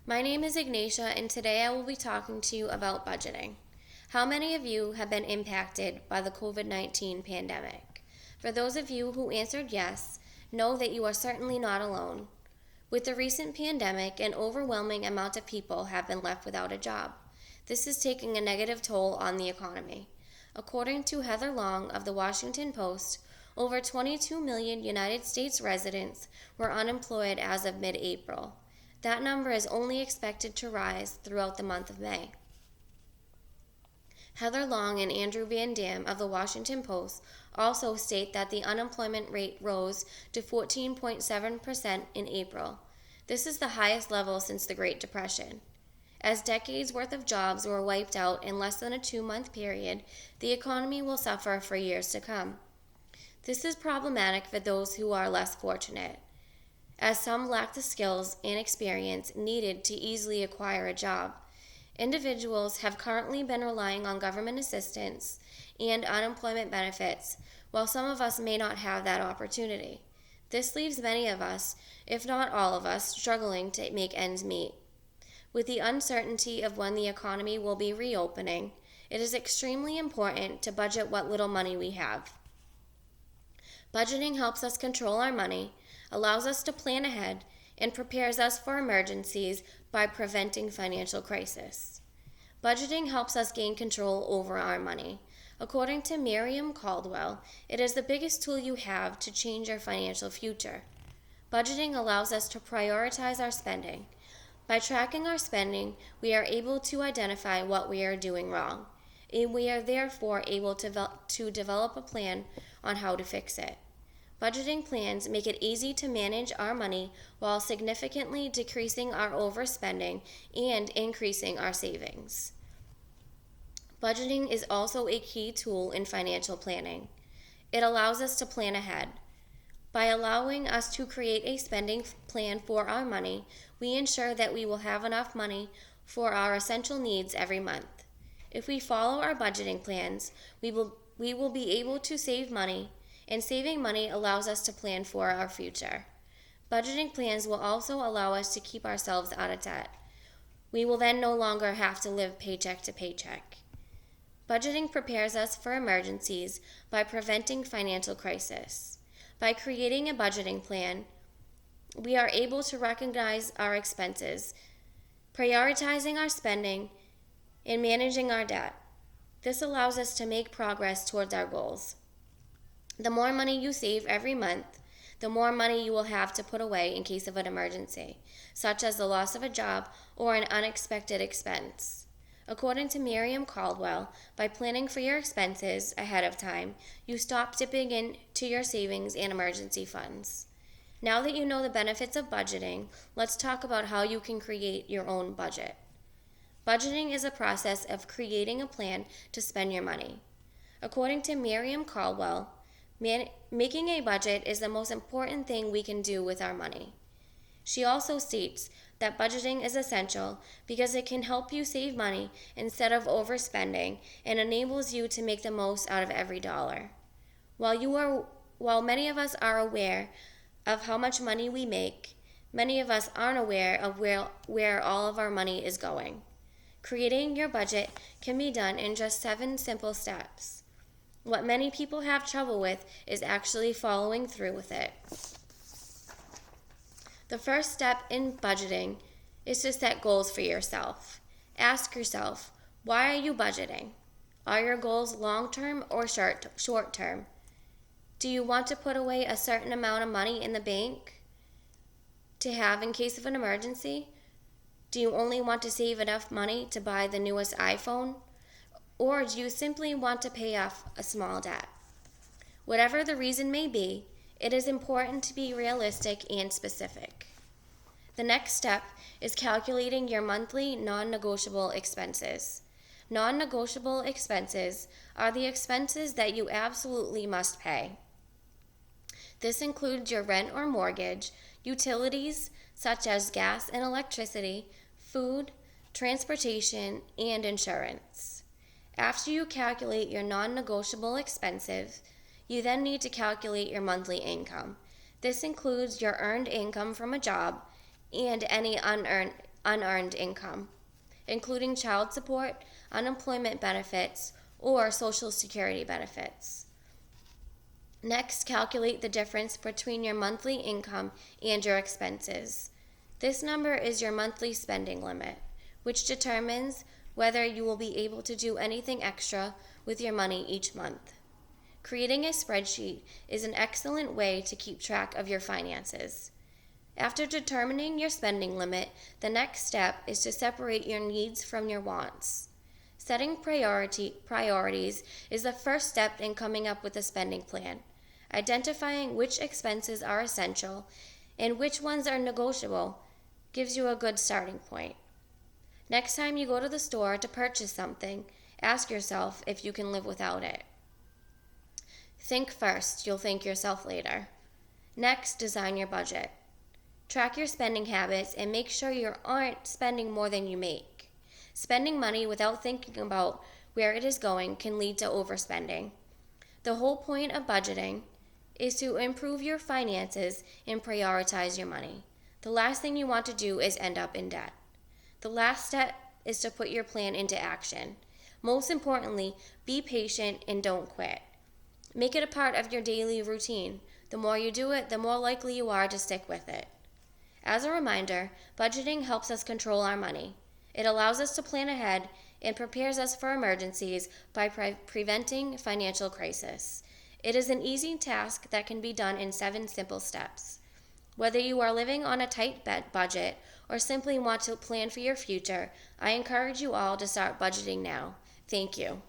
My name is Ignatia, and today I will be talking to you about budgeting. How many of you have been impacted by the COVID 19 pandemic? For those of you who answered yes, know that you are certainly not alone. With the recent pandemic, an overwhelming amount of people have been left without a job. This is taking a negative toll on the economy. According to Heather Long of the Washington Post, over 22 million United States residents were unemployed as of mid April. That number is only expected to rise throughout the month of May. Heather Long and Andrew Van Dam of the Washington Post also state that the unemployment rate rose to 14.7% in April. This is the highest level since the Great Depression. As decades worth of jobs were wiped out in less than a 2-month period, the economy will suffer for years to come. This is problematic for those who are less fortunate, as some lack the skills and experience needed to easily acquire a job. Individuals have currently been relying on government assistance and unemployment benefits, while some of us may not have that opportunity. This leaves many of us, if not all of us, struggling to make ends meet. With the uncertainty of when the economy will be reopening, it is extremely important to budget what little money we have. Budgeting helps us control our money, allows us to plan ahead, and prepares us for emergencies by preventing financial crisis. Budgeting helps us gain control over our money. According to Miriam Caldwell, it is the biggest tool you have to change your financial future. Budgeting allows us to prioritize our spending. By tracking our spending, we are able to identify what we are doing wrong, and we are therefore able to develop a plan on how to fix it. Budgeting plans make it easy to manage our money while significantly decreasing our overspending and increasing our savings. Budgeting is also a key tool in financial planning. It allows us to plan ahead. By allowing us to create a spending plan for our money, we ensure that we will have enough money for our essential needs every month. If we follow our budgeting plans, we will be able to save money, and saving money allows us to plan for our future. Budgeting plans will also allow us to keep ourselves out of debt. We will then no longer have to live paycheck to paycheck. Budgeting prepares us for emergencies by preventing financial crisis. By creating a budgeting plan, we are able to recognize our expenses, prioritizing our spending, and managing our debt. This allows us to make progress towards our goals. The more money you save every month, the more money you will have to put away in case of an emergency, such as the loss of a job or an unexpected expense. According to Miriam Caldwell, by planning for your expenses ahead of time, you stop dipping into your savings and emergency funds. Now that you know the benefits of budgeting, let's talk about how you can create your own budget. Budgeting is a process of creating a plan to spend your money. According to Miriam Caldwell, making a budget is the most important thing we can do with our money. She also states that budgeting is essential because it can help you save money instead of overspending and enables you to make the most out of every dollar. While many of us are aware of how much money we make, many of us aren't aware of where all of our money is going. Creating your budget can be done in just 7 simple steps. What many people have trouble with is actually following through with it. The first step in budgeting is to set goals for yourself. Ask yourself, why are you budgeting? Are your goals long-term or short-term? Do you want to put away a certain amount of money in the bank to have in case of an emergency? Do you only want to save enough money to buy the newest iPhone? Or do you simply want to pay off a small debt? Whatever the reason may be, it is important to be realistic and specific. The next step is calculating your monthly non-negotiable expenses. Non-negotiable expenses are the expenses that you absolutely must pay. This includes your rent or mortgage, utilities such as gas and electricity, food, transportation, and insurance. After you calculate your non-negotiable expenses, you then need to calculate your monthly income. This includes your earned income from a job and any unearned income, including child support, unemployment benefits, or Social Security benefits. Next, calculate the difference between your monthly income and your expenses. This number is your monthly spending limit, which determines whether you will be able to do anything extra with your money each month. Creating a spreadsheet is an excellent way to keep track of your finances. After determining your spending limit, the next step is to separate your needs from your wants. Setting priorities is the first step in coming up with a spending plan. Identifying which expenses are essential and which ones are negotiable gives you a good starting point. Next time you go to the store to purchase something, ask yourself if you can live without it. Think first, you'll thank yourself later. Next, design your budget. Track your spending habits and make sure you aren't spending more than you make. Spending money without thinking about where it is going can lead to overspending. The whole point of budgeting is to improve your finances and prioritize your money. The last thing you want to do is end up in debt. The last step is to put your plan into action. Most importantly, be patient and don't quit. Make it a part of your daily routine. The more you do it, the more likely you are to stick with it. As a reminder, budgeting helps us control our money. It allows us to plan ahead and prepares us for emergencies by preventing financial crisis. It is an easy task that can be done in 7 simple steps. Whether you are living on a tight budget or simply want to plan for your future, I encourage you all to start budgeting now. Thank you.